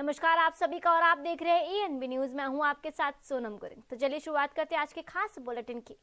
नमस्कार आप सभी का, और आप देख रहे हैं एएनबी न्यूज। मैं हूं आपके साथ सोनम गुरिंग। तो चलिए शुरुआत करते हैं आज के खास बुलेटिन की।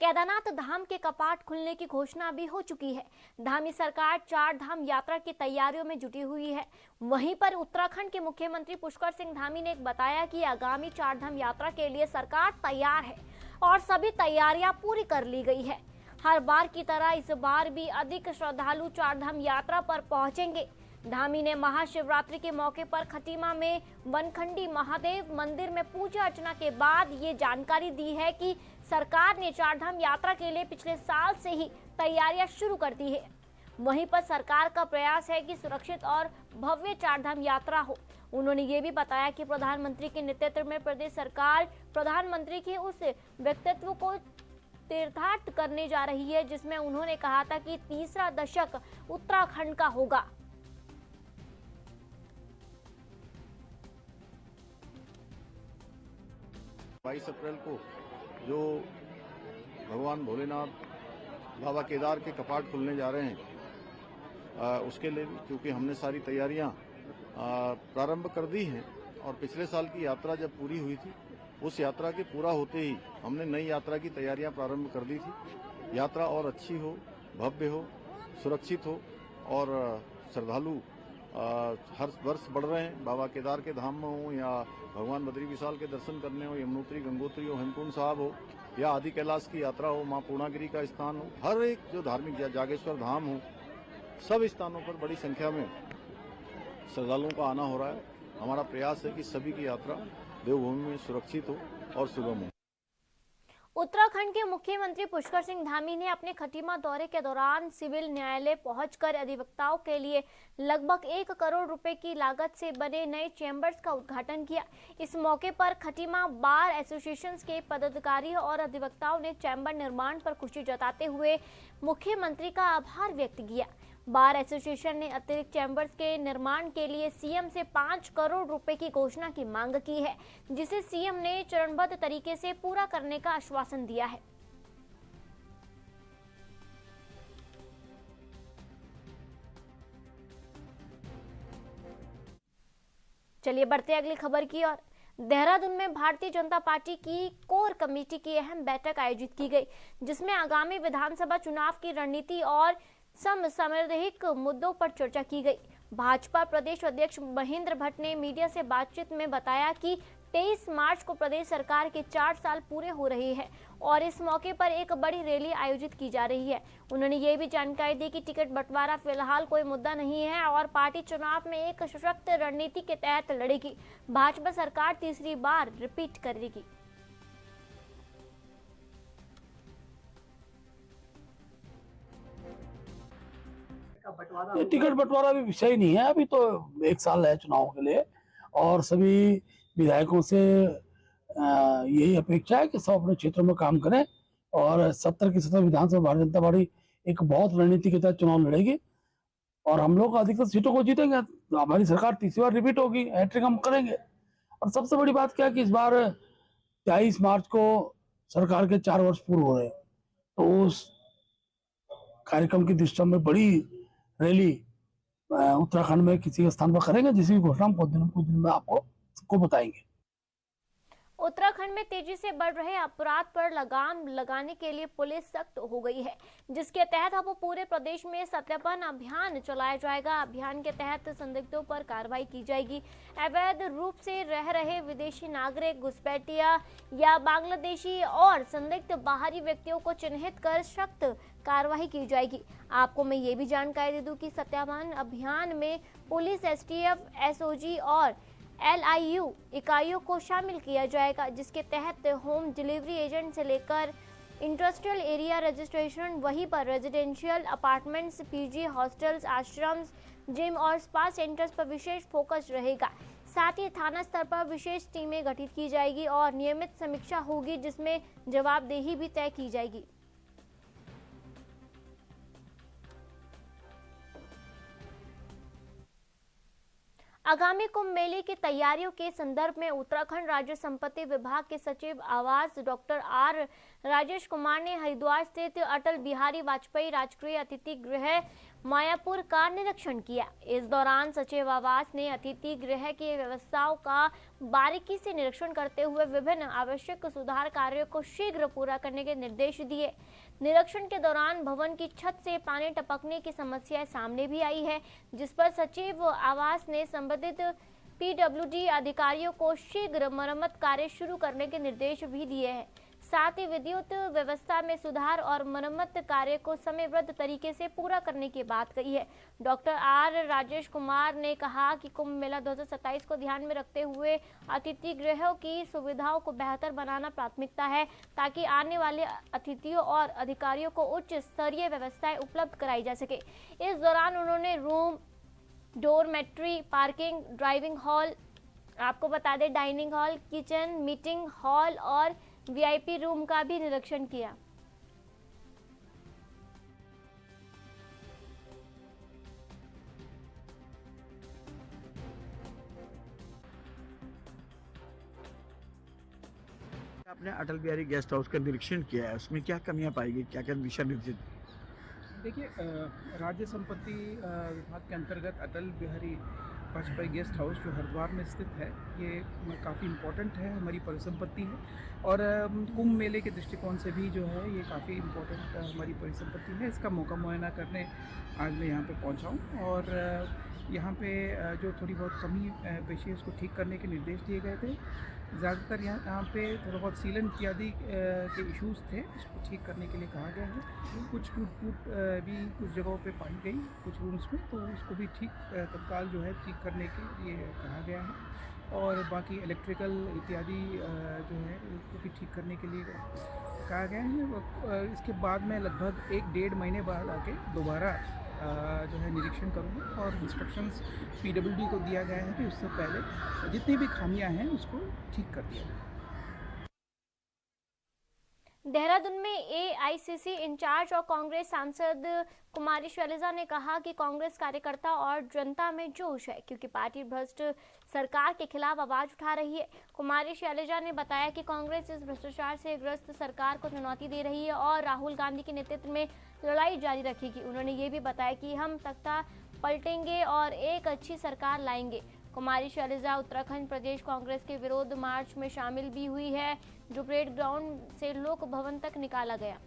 केदारनाथ धाम के कपाट खुलने की घोषणा भी हो चुकी है। धामी सरकार 4 धाम यात्रा की तैयारियों में जुटी हुई है। वहीं पर उत्तराखंड के मुख्यमंत्री पुष्कर सिंह धामी ने बताया कि आगामी 4 धाम यात्रा के लिए सरकार तैयार है और सभी तैयारियां पूरी कर ली गई है। हर बार की तरह इस बार भी अधिक श्रद्धालु 4 धाम यात्रा पर पहुंचेंगे। धामी ने महाशिवरात्रि के मौके पर खटीमा में वनखंडी महादेव मंदिर में पूजा अर्चना के बाद ये जानकारी दी है कि सरकार ने 4 धाम यात्रा के लिए पिछले साल से ही तैयारियां शुरू कर दी है। वहीं पर सरकार का प्रयास है कि सुरक्षित और भव्य 4 धाम यात्रा हो। उन्होंने ये भी बताया कि प्रधानमंत्री के नेतृत्व में प्रदेश सरकार प्रधानमंत्री के उस व्यक्तित्व को तीर्थार्थ करने जा रही है जिसमें उन्होंने कहा था कि तीसरा दशक उत्तराखंड का होगा। 22 अप्रैल को जो भगवान भोलेनाथ बाबा केदार के कपाट खुलने जा रहे हैं, उसके लिए क्योंकि हमने सारी तैयारियां प्रारंभ कर दी हैं और पिछले साल की यात्रा जब पूरी हुई थी उस यात्रा के पूरा होते ही हमने नई यात्रा की तैयारियां प्रारंभ कर दी थी। यात्रा और अच्छी हो, भव्य हो, सुरक्षित हो और श्रद्धालु हर वर्ष बढ़ रहे हैं। बाबा केदार के धाम में हो या भगवान बद्री विशाल के दर्शन करने हो, यमुनोत्री, गंगोत्री हो, हेमकुंड साहब हो या आदि कैलाश की यात्रा हो, माँ पूर्णागिरी का स्थान हो, हर एक जो धार्मिक जागेश्वर धाम हो, सब स्थानों पर बड़ी संख्या में श्रद्धालुओं का आना हो रहा है। हमारा प्रयास है कि सभी की यात्रा देवभूमि में सुरक्षित हो और सुगम हो। उत्तराखंड के मुख्यमंत्री पुष्कर सिंह धामी ने अपने खटीमा दौरे के दौरान सिविल न्यायालय पहुंचकर अधिवक्ताओं के लिए लगभग 1 करोड़ रुपए की लागत से बने नए चैम्बर्स का उद्घाटन किया। इस मौके पर खटीमा बार एसोसिएशन के पदाधिकारी और अधिवक्ताओं ने चैम्बर निर्माण पर खुशी जताते हुए मुख्यमंत्री का आभार व्यक्त किया। बार एसोसिएशन ने अतिरिक्त चैम्बर्स के निर्माण के लिए सीएम से 5 करोड़ रुपए की घोषणा की मांग की है, जिसे सीएम ने चरणबद्ध तरीके से पूरा करने का आश्वासन दिया है। चलिए बढ़ते अगली खबर की ओर। देहरादून में भारतीय जनता पार्टी की कोर कमेटी की अहम बैठक आयोजित की गई, जिसमें आगामी विधानसभा चुनाव की रणनीति और समसामयिक मुद्दों पर चर्चा की गई। भाजपा प्रदेश अध्यक्ष महेंद्र भट्ट ने मीडिया से बातचीत में बताया कि 23 मार्च को प्रदेश सरकार के 4 साल पूरे हो रहे हैं और इस मौके पर एक बड़ी रैली आयोजित की जा रही है। उन्होंने ये भी जानकारी दी कि टिकट बंटवारा फिलहाल कोई मुद्दा नहीं है और पार्टी चुनाव में एक सशक्त रणनीति के तहत लड़ेगी। भाजपा सरकार तीसरी बार रिपीट करेगी। टिकट बंटवारा भी विषय नहीं है। अभी तो 1 साल है चुनाव के लिए और सभी विधायकों से यही अपेक्षा है कि सब अपने क्षेत्रों में काम करें और 70 की 70 विधानसभा भारतीय जनता पार्टी एक बहुत रणनीति के तहत चुनाव लड़ेगी और हम लोग अधिकतर सीटों को जीतेंगे। तो हमारी सरकार तीसरी बार रिपीट होगी, हैट्रिक हम करेंगे। और सबसे बड़ी बात क्या है कि इस बार 23 मार्च को सरकार के 4 वर्ष पूरे हो रहे हैं, तो उस कार्यक्रम की दृष्टि में बड़ी रैली उत्तराखंड में किसी स्थान पर करेंगे, जिसकी घोषणा हम कुछ दिन में आपको बताएंगे। उत्तराखंड में तेजी से बढ़ रहे अपराध पर लगाम लगाने के लिए पुलिस सख्त हो गई है, जिसके तहत अब पूरे प्रदेश में सत्यापन अभियान चलाया जाएगा। अभियान के तहत संदिग्धों पर कार्रवाई की जाएगी। अवैध रूप से रह रहे विदेशी नागरिक, घुसपैठिया या बांग्लादेशी और संदिग्ध बाहरी व्यक्तियों को चिन्हित कर सख्त कार्रवाई की जाएगी। आपको मैं ये भी जानकारी दे दूं कि सत्यापन अभियान में पुलिस, एसटीएफ, एसओजी और LIU इकाइयों को शामिल किया जाएगा, जिसके तहत होम डिलीवरी एजेंट से लेकर इंडस्ट्रियल एरिया रजिस्ट्रेशन, वहीं पर residential apartments, PG, hostels, ashrams, gym और स्पा सेंटर्स पर विशेष फोकस रहेगा। साथ ही थाना स्तर पर विशेष टीमें गठित की जाएगी और नियमित समीक्षा होगी, जिसमें जवाबदेही भी तय की जाएगी। आगामी कुंभ मेले की तैयारियों के संदर्भ में उत्तराखंड राज्य संपत्ति विभाग के सचिव आवास डॉक्टर R राजेश कुमार ने हरिद्वार स्थित अटल बिहारी वाजपेयी राजकीय अतिथि गृह मायापुर का निरीक्षण किया। इस दौरान सचिव आवास ने अतिथि गृह की व्यवस्थाओं का बारीकी से निरीक्षण करते हुए विभिन्न आवश्यक सुधार कार्यों को शीघ्र पूरा करने के निर्देश दिए। निरीक्षण के दौरान भवन की छत से पानी टपकने की समस्या सामने भी आई है, जिस पर सचिव आवास ने संबंधित पीडब्ल्यूडी अधिकारियों को शीघ्र मरम्मत कार्य शुरू करने के निर्देश भी दिए हैं। साथ ही विद्युत व्यवस्था में सुधार और मरम्मत कार्य को समयबद्ध तरीके से पूरा करने की बात कही है। डॉक्टर आर राजेश कुमार ने कहा कि कुंभ मेला 2027 को ध्यान में रखते हुए अतिथि गृहों की सुविधाओं को बेहतर बनाना प्राथमिकता है, ताकि आने वाले अतिथियों और अधिकारियों को उच्च स्तरीय व्यवस्थाएं उपलब्ध कराई जा सके। इस दौरान उन्होंने room, dormitory, parking, driving hall, आपको बता दें dining hall, kitchen, meeting hall और वीआईपी रूम का भी निरीक्षण किया। आपने अटल बिहारी गेस्ट हाउस का निरीक्षण किया है, उसमें क्या कमियां पाई गई, क्या क्या दिशा निर्देश? देखिए, राज्य संपत्ति विभाग के अंतर्गत अटल बिहारी वाजपेयी गेस्ट हाउस जो हरिद्वार में स्थित है, ये काफ़ी इम्पोर्टेंट है, हमारी परिसंपत्ति है। और कुंभ मेले के दृष्टिकोण से भी जो है ये काफ़ी इम्पोर्टेंट हमारी परिसंपत्ति है। इसका मौका मुआयना करने आज मैं यहाँ पे पहुँचा हूँ और यहाँ पे जो थोड़ी बहुत कमी पेशी है उसको ठीक करने के निर्देश दिए गए थे। ज़्यादातर यहाँ पे थोड़ा बहुत सीलन इत्यादि के इश्यूज़ थे, इसको ठीक करने के लिए कहा गया है। कुछ टूट भी कुछ जगहों पे पाई गई कुछ रूम्स में, तो उसको भी ठीक तत्काल जो है ठीक करने के लिए कहा गया है। और बाकी इलेक्ट्रिकल इत्यादि जो है उसको भी ठीक करने के लिए कहा गया है। इसके बाद में लगभग 1-1.5 महीने बाद आके दोबारा जो है निरीक्षण करूँगा और इंस्ट्रक्शंस पीडब्ल्यूडी को दिया गया है कि उससे पहले जितनी भी खामियां हैं उसको ठीक कर दिया जाए। देहरादून में एआईसीसी इंचार्ज और कांग्रेस सांसद कुमारी शैलजा ने कहा कि कांग्रेस कार्यकर्ता और जनता में जोश है, क्योंकि पार्टी भ्रष्ट सरकार के खिलाफ आवाज उठा रही है। कुमारी शैलजा ने बताया कि कांग्रेस इस भ्रष्टाचार से ग्रस्त सरकार को चुनौती दे रही है और राहुल गांधी के नेतृत्व में लड़ाई जारी रखेगी। उन्होंने ये भी बताया कि हम तख्ता पलटेंगे और एक अच्छी सरकार लाएंगे। कुमारी शैलजा उत्तराखंड प्रदेश कांग्रेस के विरोध मार्च में शामिल भी हुई है, जो परेड ग्राउंड से लोक भवन तक निकाला गया।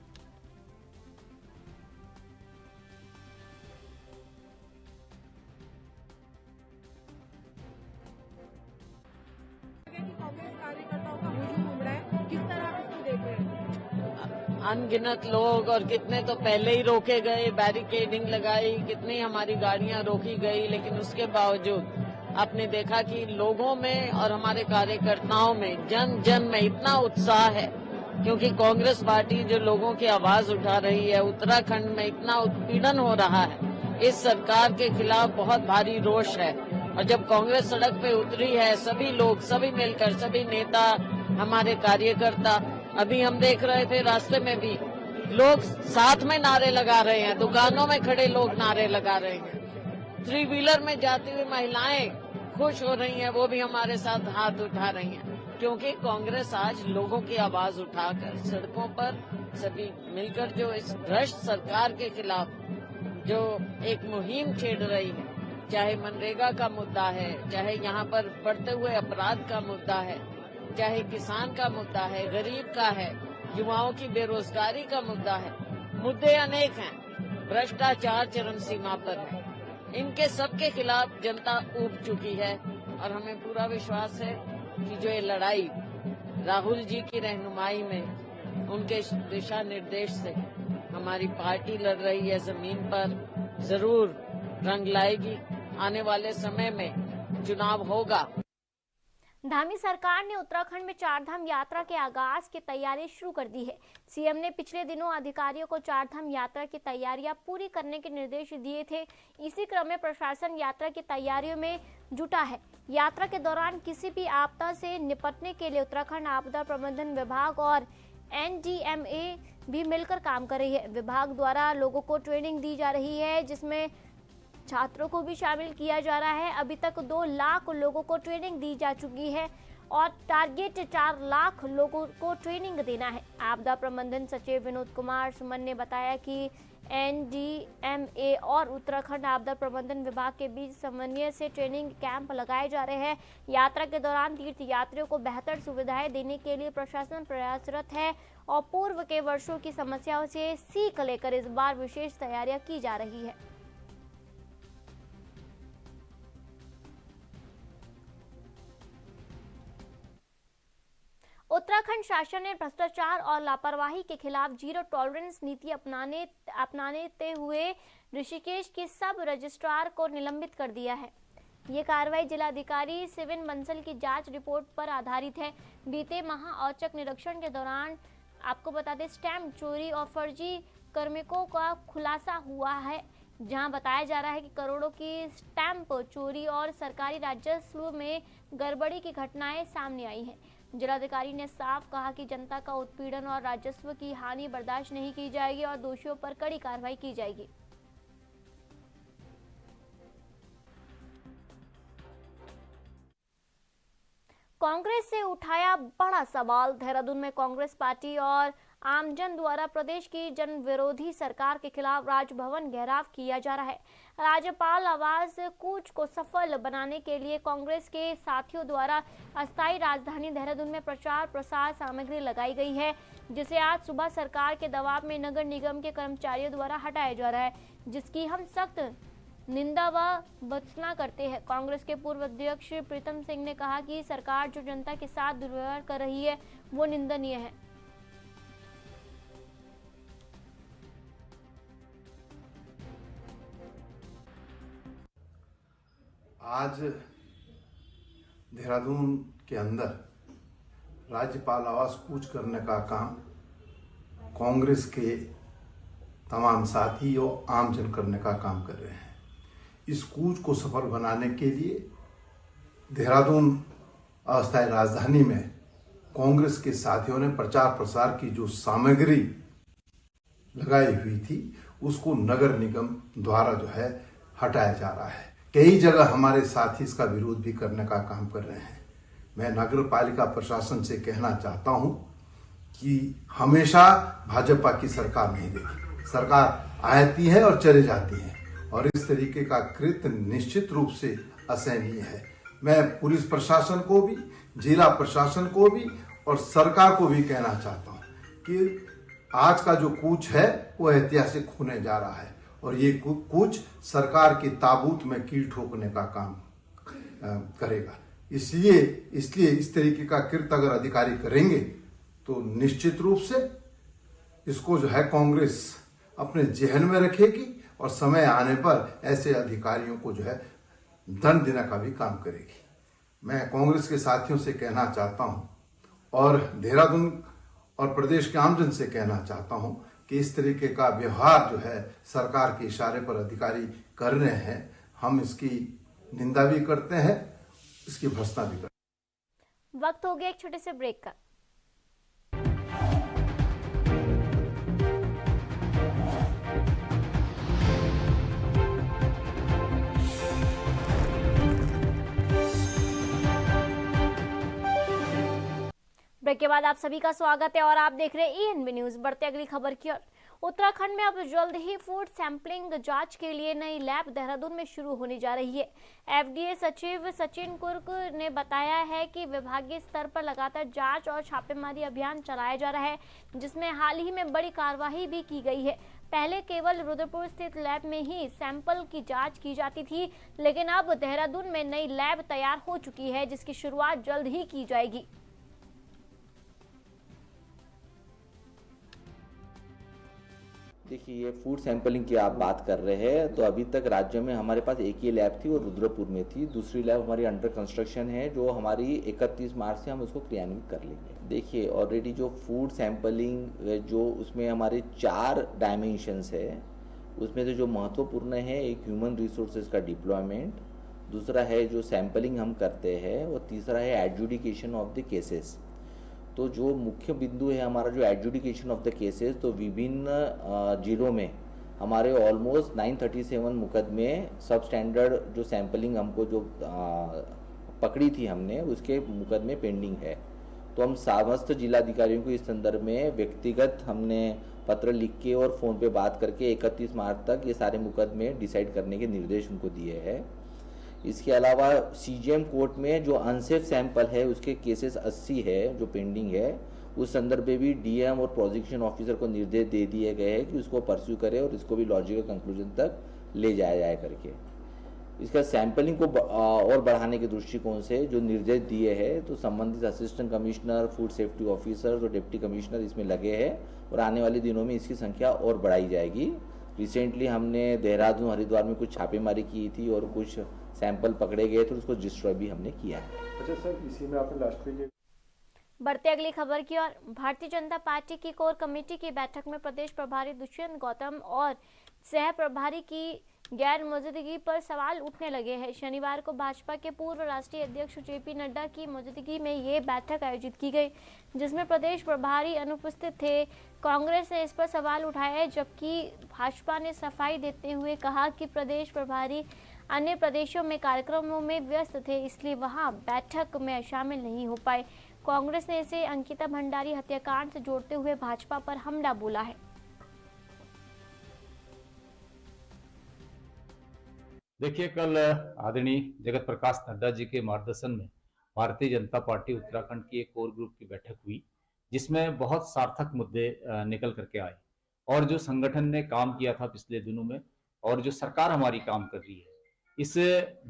अनगिनत लोग और कितने तो पहले ही रोके गए, बैरिकेडिंग लगाई, कितनी हमारी गाड़ियां रोकी गई, लेकिन उसके बावजूद आपने देखा कि लोगों में और हमारे कार्यकर्ताओं में जन जन में इतना उत्साह है, क्योंकि कांग्रेस पार्टी जो लोगों की आवाज उठा रही है, उत्तराखंड में इतना उत्पीड़न हो रहा है, इस सरकार के खिलाफ बहुत भारी रोष है। और जब कांग्रेस सड़क पे उतरी है, सभी लोग, सभी मिलकर, सभी नेता, हमारे कार्यकर्ता, अभी हम देख रहे थे रास्ते में भी लोग साथ में नारे लगा रहे हैं, दुकानों में खड़े लोग नारे लगा रहे हैं, 3 व्हीलर में जाती हुई महिलाएं खुश हो रही हैं, वो भी हमारे साथ हाथ उठा रही हैं, क्योंकि कांग्रेस आज लोगों की आवाज उठाकर सड़कों पर सभी मिलकर जो इस भ्रष्ट सरकार के खिलाफ जो एक मुहिम छेड़ रही है, चाहे मनरेगा का मुद्दा है, चाहे यहाँ पर बढ़ते हुए अपराध का मुद्दा है, चाहे किसान का मुद्दा है, गरीब का है, युवाओं की बेरोजगारी का मुद्दा है, मुद्दे अनेक हैं, भ्रष्टाचार चरम सीमा पर है। इनके सबके खिलाफ जनता ऊब चुकी है और हमें पूरा विश्वास है कि जो ये लड़ाई राहुल जी की रहनुमाई में, उनके दिशा निर्देश से हमारी पार्टी लड़ रही है, जमीन पर जरूर रंग लाएगी। आने वाले समय में चुनाव होगा। धामी सरकार ने उत्तराखंड में चारधाम यात्रा के आगाज की तैयारी शुरू कर दी है। सीएम ने पिछले दिनों अधिकारियों को चारधाम यात्रा की तैयारियां पूरी करने के निर्देश दिए थे। इसी क्रम में प्रशासन यात्रा की तैयारियों में जुटा है। यात्रा के दौरान किसी भी आपदा से निपटने के लिए उत्तराखंड आपदा प्रबंधन विभाग और NDMA भी मिलकर काम कर रही है। विभाग द्वारा लोगों को ट्रेनिंग दी जा रही है, जिसमें छात्रों को भी शामिल किया जा रहा है। अभी तक 2 लाख लोगों को ट्रेनिंग दी जा चुकी है और टारगेट 4 लाख लोगों को ट्रेनिंग देना है। आपदा प्रबंधन सचिव विनोद कुमार सुमन ने बताया कि NDMA और उत्तराखंड आपदा प्रबंधन विभाग के बीच समन्वय से ट्रेनिंग कैंप लगाए जा रहे हैं। यात्रा के दौरान तीर्थ यात्रियों को बेहतर सुविधाएं देने के लिए प्रशासन प्रयासरत है और पूर्व के वर्षों की समस्याओं से सीख लेकर इस बार विशेष तैयारियां की जा रही है। उत्तराखंड शासन ने भ्रष्टाचार और लापरवाही के खिलाफ जीरो टॉलरेंस नीति अपनाते हुए ऋषिकेश के सब रजिस्ट्रार को निलंबित कर दिया है। ये कार्रवाई जिलाधिकारी सिविन बंसल की जांच रिपोर्ट पर आधारित है। बीते माह औचक निरीक्षण के दौरान आपको बता दें स्टैंप चोरी और फर्जी कार्मिकों का खुलासा हुआ है, जहां बताया जा रहा है कि करोड़ों की स्टैंप चोरी और सरकारी राजस्व में गड़बड़ी की घटनाएं सामने आई हैं। जिलाधिकारी ने साफ कहा कि जनता का उत्पीड़न और राजस्व की हानि बर्दाश्त नहीं की जाएगी और दोषियों पर कड़ी कार्रवाई की जाएगी। कांग्रेस से उठाया बड़ा सवाल। देहरादून में कांग्रेस पार्टी और आमजन द्वारा प्रदेश की जन विरोधी सरकार के खिलाफ राजभवन घेराव किया जा रहा है। राज्यपाल आवास कूच को सफल बनाने के लिए कांग्रेस के साथियों द्वारा अस्थायी राजधानी देहरादून में प्रचार प्रसार सामग्री लगाई गई है, जिसे आज सुबह सरकार के दबाव में नगर निगम के कर्मचारियों द्वारा हटाया जा रहा है, जिसकी हम सख्त निंदा व भर्त्सना करते हैं। कांग्रेस के पूर्व अध्यक्ष प्रीतम सिंह ने कहा कि सरकार जो जनता के साथ दुर्व्यवहार कर रही है वो निंदनीय है। आज देहरादून के अंदर राज्यपाल आवास कूच करने का काम कांग्रेस के तमाम साथी और आमजन करने का काम कर रहे हैं। इस कूच को सफल बनाने के लिए देहरादून अस्थायी राजधानी में कांग्रेस के साथियों ने प्रचार प्रसार की जो सामग्री लगाई हुई थी उसको नगर निगम द्वारा जो है हटाया जा रहा है। कई जगह हमारे साथी इसका विरोध भी करने का काम कर रहे हैं। मैं नगर पालिका प्रशासन से कहना चाहता हूं कि हमेशा भाजपा की सरकार नहीं देखी, सरकार आती है और चले जाती है और इस तरीके का कृत्य निश्चित रूप से असहनीय है। मैं पुलिस प्रशासन को भी, जिला प्रशासन को भी और सरकार को भी कहना चाहता हूं कि आज का जो कूच है वो ऐतिहासिक होने जा रहा है और ये कूच सरकार के ताबूत में कील ठोकने का काम करेगा। इसलिए इस तरीके का कृत्य अगर अधिकारी करेंगे तो निश्चित रूप से इसको जो है कांग्रेस अपने जहन में रखेगी और समय आने पर ऐसे अधिकारियों को जो है दंड देने का भी काम करेगी। मैं कांग्रेस के साथियों से कहना चाहता हूं और देहरादून और प्रदेश के आमजन से कहना चाहता हूं कि इस तरीके का व्यवहार जो है सरकार के इशारे पर अधिकारी कर रहे हैं, हम इसकी निंदा भी करते हैं, इसकी भर्त्सना भी करते हैं। वक्त हो गया एक छोटे से ब्रेक का। ब्रेक के बाद आप सभी का स्वागत है और आप देख रहे हैं ENB न्यूज। बढ़ते अगली खबर की ओर। उत्तराखंड में अब जल्द ही फूड सैंपलिंग जांच के लिए नई लैब देहरादून में शुरू होने जा रही है। FDA सचिव सचिन कुर्क ने बताया है कि विभागीय स्तर पर लगातार जांच और छापेमारी अभियान चलाया जा रहा है, जिसमें हाल ही में बड़ी कार्रवाई भी की गई है। पहले केवल रुद्रपुर स्थित लैब में ही सैंपल की जांच की जाती थी, लेकिन अब देहरादून में नई लैब तैयार हो चुकी है, जिसकी शुरुआत जल्द ही की जाएगी। देखिए, ये फूड सैंपलिंग की आप बात कर रहे हैं तो अभी तक राज्य में हमारे पास एक ही लैब थी और रुद्रपुर में थी। दूसरी लैब हमारी अंडर कंस्ट्रक्शन है जो हमारी 31 मार्च से हम उसको क्रियान्वित कर लेंगे। देखिए, ऑलरेडी जो फूड सैंपलिंग जो उसमें हमारे 4 डायमेंशंस है, उसमें से जो महत्वपूर्ण है एक ह्यूमन रिसोर्सेज का डिप्लॉयमेंट, दूसरा है जो सैंपलिंग हम करते हैं, और तीसरा है एडजुडिकेशन ऑफ द केसेस। तो जो मुख्य बिंदु है हमारा जो एडजुडिकेशन ऑफ द केसेस, तो विभिन्न जिलों में हमारे ऑलमोस्ट 937 मुकदमे सब स्टैंडर्ड जो सैंपलिंग हमको जो पकड़ी थी हमने, उसके मुकदमे पेंडिंग है। तो हम समस्त जिलाधिकारियों को इस संदर्भ में व्यक्तिगत हमने पत्र लिख के और फ़ोन पे बात करके 31 मार्च तक ये सारे मुकदमे डिसाइड करने के निर्देश उनको दिए हैं। इसके अलावा सीजीएम कोर्ट में जो अनसेफ सैंपल है उसके केसेस 80 है जो पेंडिंग है, उस संदर्भ में भी डीएम और प्रोसिक्यूशन ऑफिसर को निर्देश दे दिए गए हैं कि उसको परस्यू करे और इसको भी लॉजिकल कंक्लूजन तक ले जाया जाए करके। इसका सैंपलिंग को और बढ़ाने के दृष्टिकोण से जो निर्देश दिए हैं, तो संबंधित assistant commissioner, food safety officer और डिप्टी कमिश्नर इसमें लगे हैं और आने वाले दिनों में इसकी संख्या और बढ़ाई जाएगी। रिसेंटली हमने देहरादून, हरिद्वार में कुछ छापेमारी की थी और कुछ सैंपल पकड़े गए थे, उसको डिस्ट्रॉय भी हमने किया है। अच्छा सर, इसी में आपने लास्ट में बढ़ते अगली खबर की ओर। भारतीय जनता पार्टी की कोर कमेटी की बैठक में प्रदेश प्रभारी दुष्यंत गौतम और सह प्रभारी की गैर मौजूदगी पर सवाल उठने लगे हैं। शनिवार को भाजपा के पूर्व राष्ट्रीय अध्यक्ष जेपी नड्डा की मौजूदगी में ये बैठक आयोजित की गई, जिसमें प्रदेश प्रभारी अनुपस्थित थे। कांग्रेस ने इस पर सवाल उठाया, जबकि भाजपा ने सफाई देते हुए कहा कि प्रदेश प्रभारी अन्य प्रदेशों में कार्यक्रमों में व्यस्त थे, इसलिए वहां बैठक में शामिल नहीं हो पाए। कांग्रेस ने इसे अंकिता भंडारी हत्याकांड से जोड़ते हुए भाजपा पर हमला बोला है। देखिए, कल आदरणीय जगत प्रकाश नड्डा जी के मार्गदर्शन में भारतीय जनता पार्टी उत्तराखंड की एक कोर ग्रुप की बैठक हुई, जिसमें बहुत सार्थक मुद्दे निकल करके आए और जो संगठन ने काम किया था पिछले दिनों में और जो सरकार हमारी काम कर रही है, इस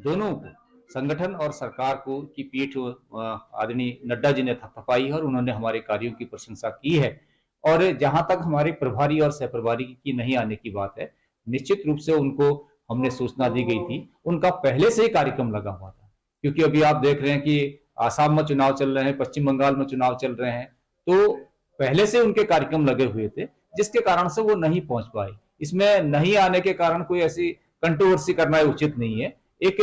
दोनों को, संगठन और सरकार को की पीठ आदरणीय नड्डा जी ने थपथपाई और उन्होंने हमारे कार्यों की प्रशंसा की है। और जहां तक हमारे प्रभारी और सह प्रभारी की नहीं आने की बात है, निश्चित रूप से उनको हमने सूचना दी गई थी, उनका पहले से ही कार्यक्रम लगा हुआ था। क्योंकि अभी आप देख रहे हैं कि आसाम में चुनाव चल रहे हैं, पश्चिम बंगाल में चुनाव चल रहे हैं, तो पहले से उनके कार्यक्रम लगे हुए थे, जिसके कारण से वो नहीं पहुंच पाए। इसमें नहीं आने के कारण कोई ऐसी कंट्रोवर्सी करना उचित नहीं है। एक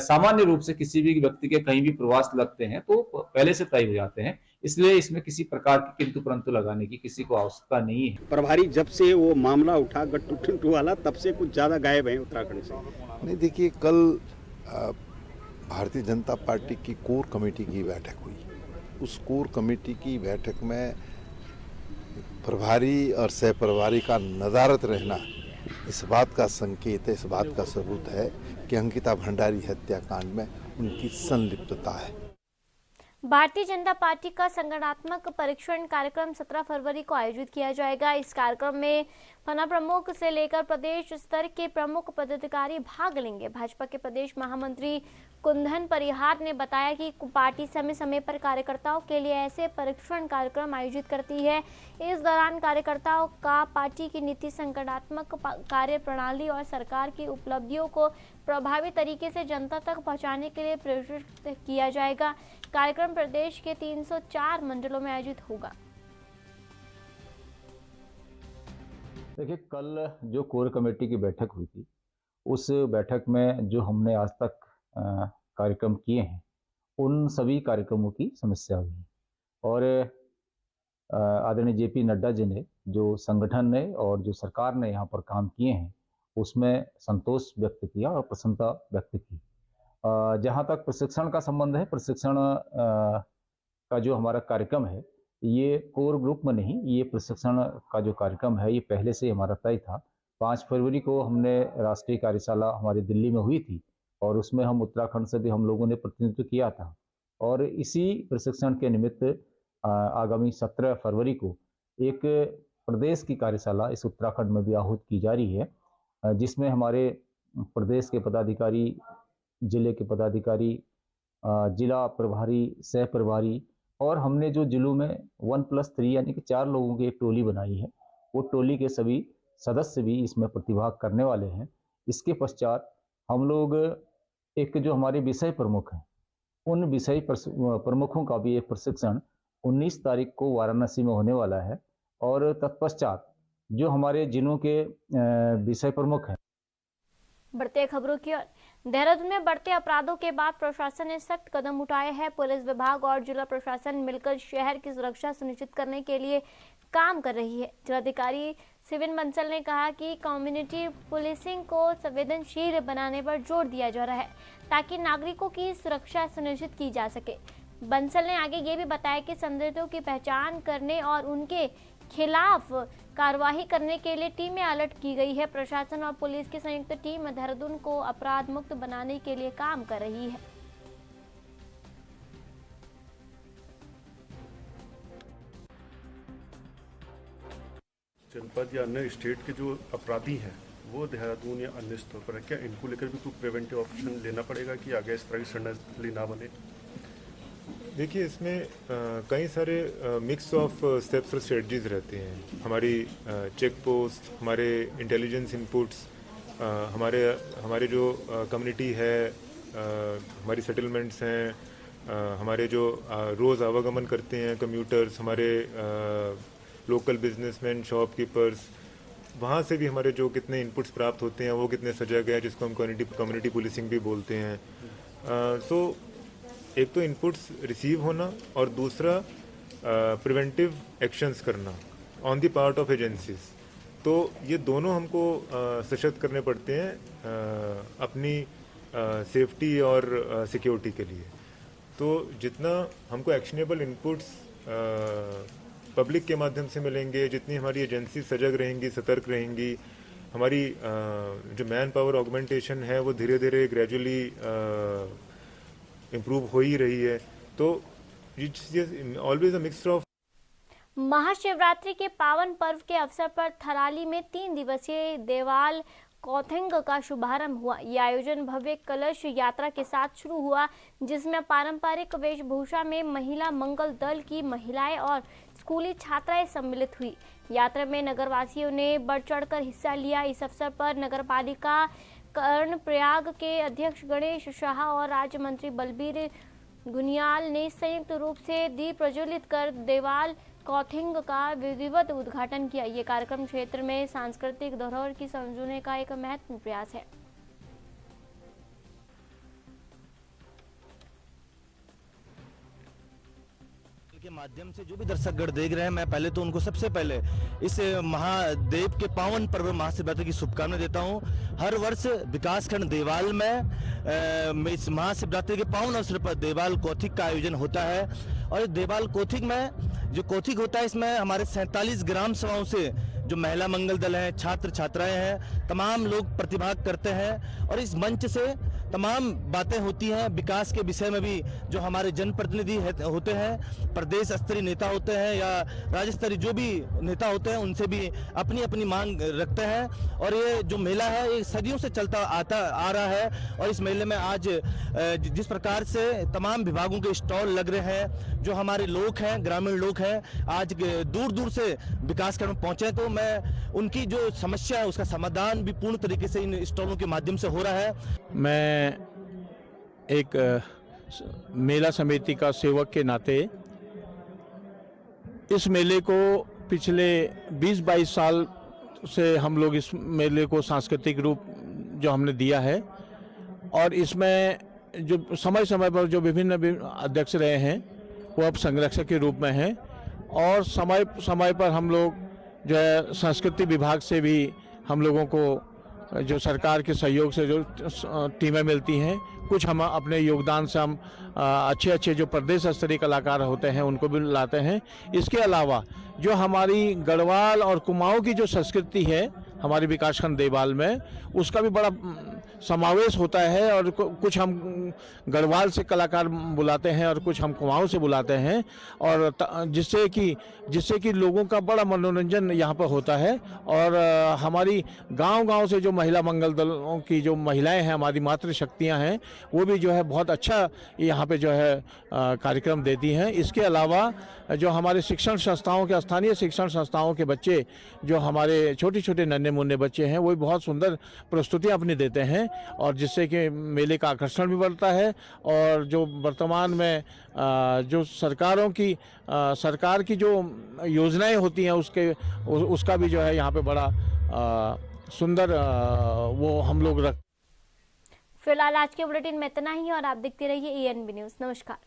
सामान्य रूप से किसी भी व्यक्ति के कहीं भी प्रवास लगते हैं तो पहले से तय हो जाते हैं, इसलिए इसमें किसी प्रकार की किंतु परंतु लगाने की किसी को आवश्यकता नहीं है। प्रभारी जब से वो मामला उठा गट्टू वाला, तब से कुछ ज्यादा गायब है उत्तराखंड से। नहीं, देखिए, कल भारतीय जनता पार्टी की कोर कमेटी की बैठक हुई। उस कोर कमेटी की बैठक में प्रभारी और सह प्रभारी का नदारत रहना इस बात का संकेत है, इस बात का सबूत है कि अंकिता भंडारी हत्याकांड में उनकी संलिप्तता है। भारतीय जनता पार्टी का संगठनात्मक परीक्षण कार्यक्रम 17 फरवरी को आयोजित किया जाएगा। इस कार्यक्रम में पन्ना प्रमुख से लेकर प्रदेश स्तर के प्रमुख पदाधिकारी भाग लेंगे। भाजपा के प्रदेश महामंत्री कुंदन परिहार ने बताया कि पार्टी समय समय पर कार्यकर्ताओं के लिए ऐसे परीक्षण कार्यक्रम आयोजित करती है। इस दौरान कार्यकर्ताओं का पार्टी की नीति, संगठनात्मक कार्य प्रणाली और सरकार की उपलब्धियों को प्रभावी तरीके से जनता तक पहुंचाने के लिए प्रेरित किया जाएगा। कार्यक्रम प्रदेश के 304 मंडलों में आयोजित होगा। देखिए, कल जो कोर कमेटी की बैठक हुई थी, उस बैठक में जो हमने आज तक कार्यक्रम किए हैं, उन सभी कार्यक्रमों की समीक्षा हुई और आदरणीय जेपी नड्डा जी ने जो संगठन ने और जो सरकार ने यहाँ पर काम किए हैं, उसमें संतोष व्यक्त किया और प्रसन्नता व्यक्त की। जहाँ तक प्रशिक्षण का संबंध है, प्रशिक्षण का जो हमारा कार्यक्रम है, ये कोर ग्रुप में नहीं, ये प्रशिक्षण का जो कार्यक्रम है ये पहले से हमारा तय था। 5 फरवरी को हमने राष्ट्रीय कार्यशाला हमारी दिल्ली में हुई थी और उसमें हम उत्तराखंड से भी हम लोगों ने प्रतिनिधित्व किया था और इसी प्रशिक्षण के निमित्त आगामी 17 फरवरी को एक प्रदेश की कार्यशाला इस उत्तराखंड में भी आहूत की जा रही है, जिसमें हमारे प्रदेश के पदाधिकारी, जिले के पदाधिकारी, जिला प्रभारी, सह प्रभारी और हमने जो जिलों में 1+3 यानी कि 4 लोगों की एक टोली बनाई है, वो टोली के सभी सदस्य भी इसमें प्रतिभाग करने वाले हैं। इसके पश्चात हम लोग एक जो हमारे विषय प्रमुख हैं, उन विषय प्रमुखों का भी एक प्रशिक्षण 19 तारीख को वाराणसी में होने वाला है और तत्पश्चात जो हमारे जिलों के विषय प्रमुख हैं। बढ़ते खबरों की ओर। देहरादून में बढ़ते अपराधों के बाद प्रशासन ने सख्त कदम उठाए हैं। पुलिस विभाग और जिला प्रशासन मिलकर शहर की सुरक्षा सुनिश्चित करने के लिए काम कर रही है। जिलाधिकारी सिविन बंसल ने कहा कि कम्युनिटी पुलिसिंग को संवेदनशील बनाने पर जोर दिया जा रहा है ताकि नागरिकों की सुरक्षा सुनिश्चित की जा सके। बंसल ने आगे ये भी बताया कि संदिग्धों की पहचान करने और उनके खिलाफ कार्रवाई करने के लिए टीमें अलर्ट की गई है। प्रशासन और पुलिस की संयुक्त टीम देहरादून को अपराध मुक्त बनाने के लिए काम कर रही है। जनपद या अन्य स्टेट के जो अपराधी हैं वो देहरादून या अन्य स्थलों पर है, क्या इनको लेकर भी कोई प्रिवेंटिव ऑप्शन लेना पड़ेगा कि आगे इस तरह की शरणार्थी ना बने? देखिए, इसमें कई सारे मिक्स ऑफ स्टेप्स और स्ट्रेटजीज रहते हैं। हमारी चेक पोस्ट, हमारे इंटेलिजेंस इनपुट्स, हमारे जो कम्युनिटी है, हमारी सेटलमेंट्स हैं, हमारे जो रोज़ आवागमन करते हैं कम्यूटर्स, हमारे लोकल बिजनेसमैन, शॉपकीपर्स, वहाँ से भी हमारे जो कितने इनपुट्स प्राप्त होते हैं, वो कितने सजग हैं, जिसको हम कम्युनिटी पुलिसिंग भी बोलते हैं। सो एक तो इनपुट्स रिसीव होना और दूसरा प्रिवेंटिव एक्शंस करना on the part of agencies. तो ये दोनों हमको सशक्त करने पड़ते हैं अपनी सेफ्टी और सिक्योरिटी के लिए। तो जितना हमको एक्शनेबल इनपुट्स पब्लिक के माध्यम से मिलेंगे, जितनी हमारी एजेंसी सजग रहेंगी, सतर्क रहेंगी, हमारी जो मैन पावर ऑगमेंटेशन है वो धीरे धीरे ग्रेजुअली इम्प्रूव हो ही रही है। तो it's always a mixture of. Mahashivratri के पावन पर्व के अवसर पर थराली में 3 दिवसीय देवाल कौथिंग का शुभारंभ हुआ। यह आयोजन भव्य कलश यात्रा के साथ शुरू हुआ, जिसमें पारंपरिक वेशभूषा में महिला मंगल दल की महिलाएं और स्कूली छात्राएं सम्मिलित हुई। यात्रा में नगरवासियों ने बढ़ चढ़कर हिस्सा लिया। इस अवसर पर नगरपालिका कर्णप्रयाग के अध्यक्ष गणेश शाह और राज्य मंत्री बलबीर गुनियाल ने संयुक्त रूप से दीप प्रज्वलित कर देवाल कौथिंग का विधिवत उद्घाटन किया। ये कार्यक्रम क्षेत्र में सांस्कृतिक धरोहर की संजोने का एक महत्वपूर्ण प्रयास है। के माध्यम से जो भी दर्शकगण देख रहे हैं, मैं पहले तो उनको सबसे पहले इस महादेव के पावन पर्व महाशिवरात्रि की शुभकामनाएं देता हूं। हर वर्ष विकासखंड देवाल में इस महाशिवरात्रि के पावन अवसर पर देवाल कौथिग का आयोजन होता है। और इस देवाल कौथिग में जो कौथिग होता है, इसमें हमारे 47 ग्राम सभाओं से जो महिला मंगल दल हैं, छात्र छात्राएं हैं, तमाम लोग प्रतिभाग करते हैं। और इस मंच से तमाम बातें होती हैं विकास के विषय में भी। जो हमारे जनप्रतिनिधि होते हैं, प्रदेश स्तरीय नेता होते हैं या राज्य स्तरीय जो भी नेता होते हैं, उनसे भी अपनी अपनी मांग रखते हैं। और ये जो मेला है ये सदियों से चलता आ रहा है। और इस मेले में आज जिस प्रकार से तमाम विभागों के स्टॉल लग रहे हैं, जो हमारे लोग हैं, ग्रामीण लोग हैं, आज दूर दूर से विकासखंड में पहुंचे, तो मैं उनकी जो समस्या है उसका समाधान भी पूर्ण तरीके से इन स्टॉलों के माध्यम से हो रहा है। मैं एक मेला समिति का सेवक के नाते इस मेले को पिछले 20-22 साल से हम लोग इस मेले को सांस्कृतिक रूप जो हमने दिया है। और इसमें जो समय समय पर जो विभिन्न अध्यक्ष रहे हैं वो अब संरक्षक के रूप में हैं। और समय समय पर हम लोग जो है संस्कृति विभाग से भी हम लोगों को जो सरकार के सहयोग से जो टीमें मिलती हैं, कुछ हम अपने योगदान से हम अच्छे जो प्रदेश स्तरीय कलाकार होते हैं उनको भी लाते हैं। इसके अलावा जो हमारी गढ़वाल और कुमाऊं की जो संस्कृति है हमारे विकासखंड देवाल में, उसका भी बड़ा समावेश होता है। और कुछ हम गढ़वाल से कलाकार बुलाते हैं और कुछ हम कुमाऊं से बुलाते हैं, और जिससे कि लोगों का बड़ा मनोरंजन यहाँ पर होता है। और हमारी गांव-गांव से जो महिला मंगल दलों की जो महिलाएं हैं, हमारी मातृशक्तियाँ हैं, वो भी जो है बहुत अच्छा यहाँ पे जो है कार्यक्रम देती हैं। इसके अलावा जो हमारे शिक्षण संस्थाओं के, स्थानीय शिक्षण संस्थाओं के बच्चे, जो हमारे छोटे नन्हे मुन्ने बच्चे हैं, वो भी बहुत सुंदर प्रस्तुतियाँ अपनी देते हैं। और जिससे कि मेले का आकर्षण भी बढ़ता है। और जो वर्तमान में जो सरकार की जो योजनाएं होती हैं उसका भी जो है यहाँ पे बड़ा सुंदर वो हम लोग फिलहाल आज के बुलेटिन में इतना ही और आप देखते रहिए ENB न्यूज। नमस्कार।